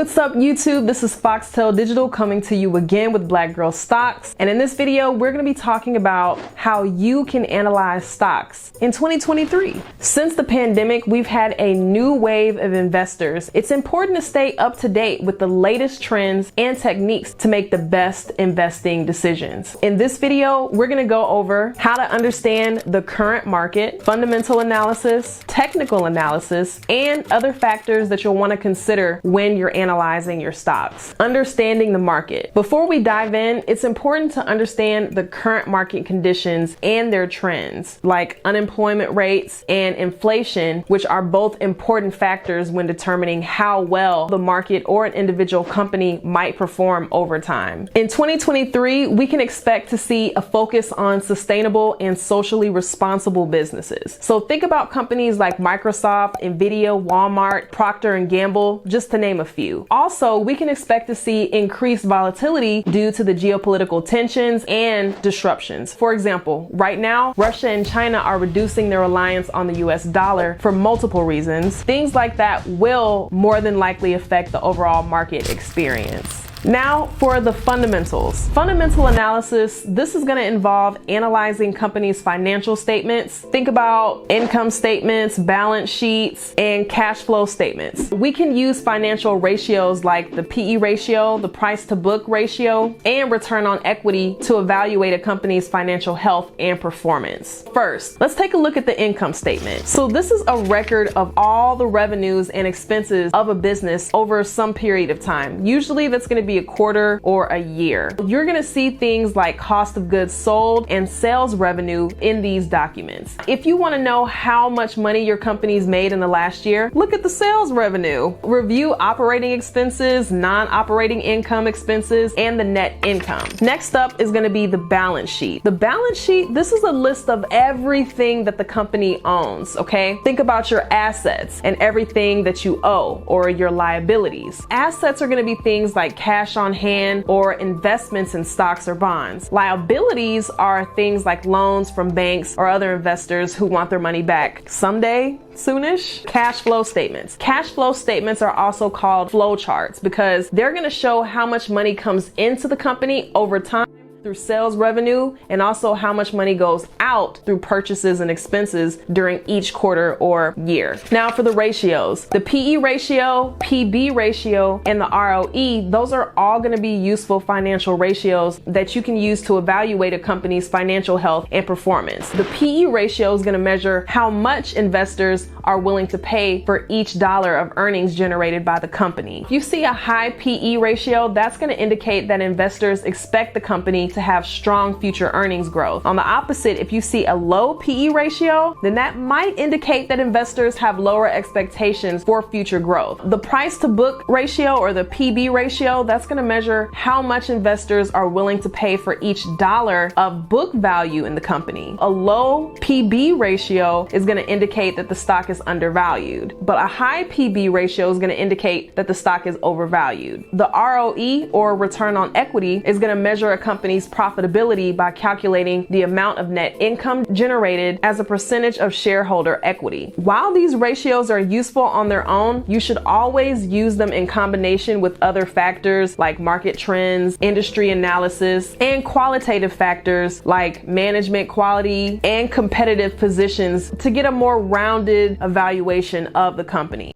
what's up YouTube? This is Foxtel Digital coming to you again with Black Girl Stocks. And in this video, we're going to be talking about how you can analyze stocks in 2023. Since the pandemic, we've had a new wave of investors. It's important to stay up to date with the latest trends and techniques to make the best investing decisions. In this video, we're going to go over how to understand the current market, fundamental analysis, technical analysis, and other factors that you'll want to consider when you're analyzing your stocks. Understanding the market. Before we dive in, it's important to understand the current market conditions and their trends, like unemployment rates and inflation, which are both important factors when determining how well the market or an individual company might perform over time. In 2023, we can expect to see a focus on sustainable and socially responsible businesses. So think about companies like Microsoft, Nvidia, Walmart, Procter & Gamble, just to name a few. Also, we can expect to see increased volatility due to the geopolitical tensions and disruptions. For example, right now, Russia and China are reducing their reliance on the US dollar for multiple reasons. Things like that will more than likely affect the overall market experience. Now for the fundamentals. Fundamental analysis, this is going to involve analyzing companies' financial statements. Think about income statements, balance sheets, and cash flow statements. We can use financial ratios like the PE ratio, the price to book ratio, and return on equity to evaluate a company's financial health and performance. First, let's take a look at the income statement. So this is a record of all the revenues and expenses of a business over some period of time. Usually that's going to be a quarter or a year. You're going to see things like cost of goods sold and sales revenue in these documents. If you want to know how much money your company's made in the last year, look at the sales revenue. Review operating expenses, non-operating income expenses, and the net income. Next up is going to be the balance sheet. The balance sheet, this is a list of everything that the company owns, okay? Think about your assets and everything that you owe or your liabilities. Assets are going to be things like cash on hand or investments in stocks or bonds. Liabilities are things like loans from banks or other investors who want their money back someday, soonish. Cash flow statements. Cash flow statements are also called flow charts because they're going to show how much money comes into the company over time through sales revenue, and also how much money goes out through purchases and expenses during each quarter or year. Now for the ratios, the PE ratio, PB ratio, and the ROE, those are all going to be useful financial ratios that you can use to evaluate a company's financial health and performance. The PE ratio is going to measure how much investors are willing to pay for each dollar of earnings generated by the company. If you see a high PE ratio, that's going to indicate that investors expect the company to have strong future earnings growth. On the opposite, if you see a low PE ratio, then that might indicate that investors have lower expectations for future growth. The price to book ratio or the PB ratio, that's going to measure how much investors are willing to pay for each dollar of book value in the company. A low PB ratio is going to indicate that the stock is undervalued, but a high PB ratio is going to indicate that the stock is overvalued. The ROE or return on equity is going to measure a company's profitability by calculating the amount of net income generated as a percentage of shareholder equity. While these ratios are useful on their own, you should always use them in combination with other factors like market trends, industry analysis, and qualitative factors like management quality and competitive positions to get a more rounded evaluation of the company.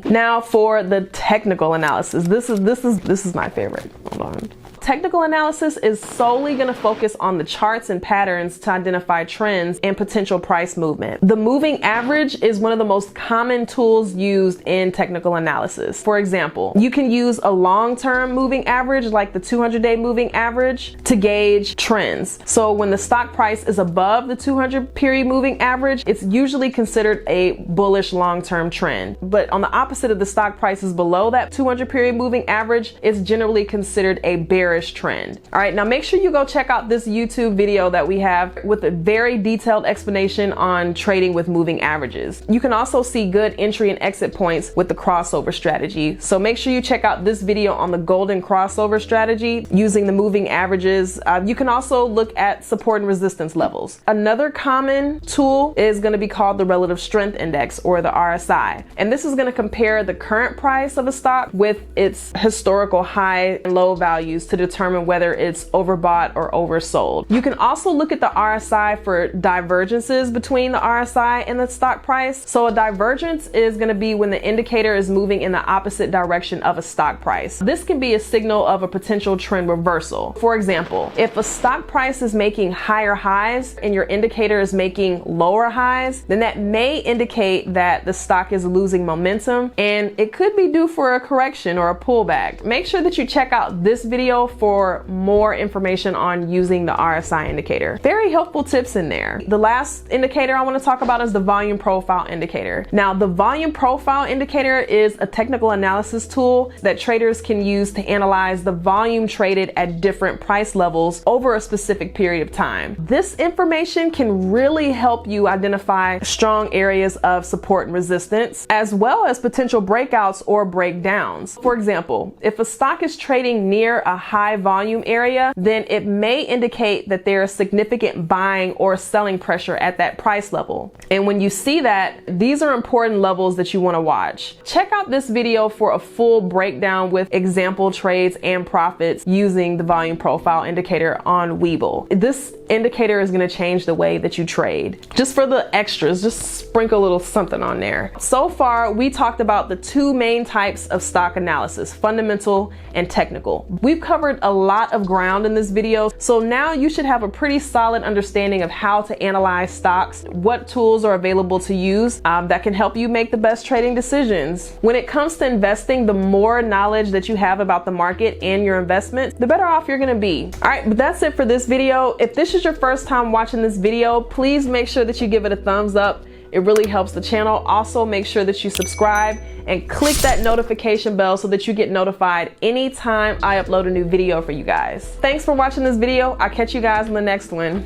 Now for the technical analysis. This is my favorite. Hold on. Technical analysis is solely going to focus on the charts and patterns to identify trends and potential price movement. The moving average is one of the most common tools used in technical analysis. For example, you can use a long-term moving average like the 200-day moving average to gauge trends. So when the stock price is above the 200-period moving average, it's usually considered a bullish long-term trend. But on the opposite of the stock price is below that 200-period moving average, it's generally considered a bearish trend. All right, now make sure you go check out this YouTube video that we have with a very detailed explanation on trading with moving averages. You can also see good entry and exit points with the crossover strategy. So make sure you check out this video on the golden crossover strategy using the moving averages. You can also look at support and resistance levels. Another common tool is going to be called the relative strength index, or the RSI. And this is going to compare the current price of a stock with its historical high and low values to determine whether it's overbought or oversold. You can also look at the RSI for divergences between the RSI and the stock price. So a divergence is going to be when the indicator is moving in the opposite direction of a stock price. This can be a signal of a potential trend reversal. For example, if a stock price is making higher highs and your indicator is making lower highs, then that may indicate that the stock is losing momentum and it could be due for a correction or a pullback. Make sure that you check out this video for more information on using the RSI indicator. Very helpful tips in there. The last indicator I want to talk about is the volume profile indicator. Now, the volume profile indicator is a technical analysis tool that traders can use to analyze the volume traded at different price levels over a specific period of time. This information can really help you identify strong areas of support and resistance, as well as potential breakouts or breakdowns. For example, if a stock is trading near a high volume area, then it may indicate that there is significant buying or selling pressure at that price level. And when you see that, these are important levels that you want to watch. Check out this video for a full breakdown with example trades and profits using the volume profile indicator on Webull. This indicator is going to change the way that you trade. Just for the extras, just sprinkle a little something on there. So far, we talked about the two main types of stock analysis, fundamental and technical. We've covered a lot of ground in this video, so now you should have a pretty solid understanding of how to analyze stocks, what tools are available to use that can help you make the best trading decisions. When it comes to investing, the more knowledge that you have about the market and your investment, the better off you're going to be. All right, but that's it for this video. If this is your first time watching this video, please make sure that you give it a thumbs up. It really helps the channel. Also, make sure that you subscribe and click that notification bell so that you get notified anytime I upload a new video for you guys. Thanks for watching this video. I'll catch you guys in the next one.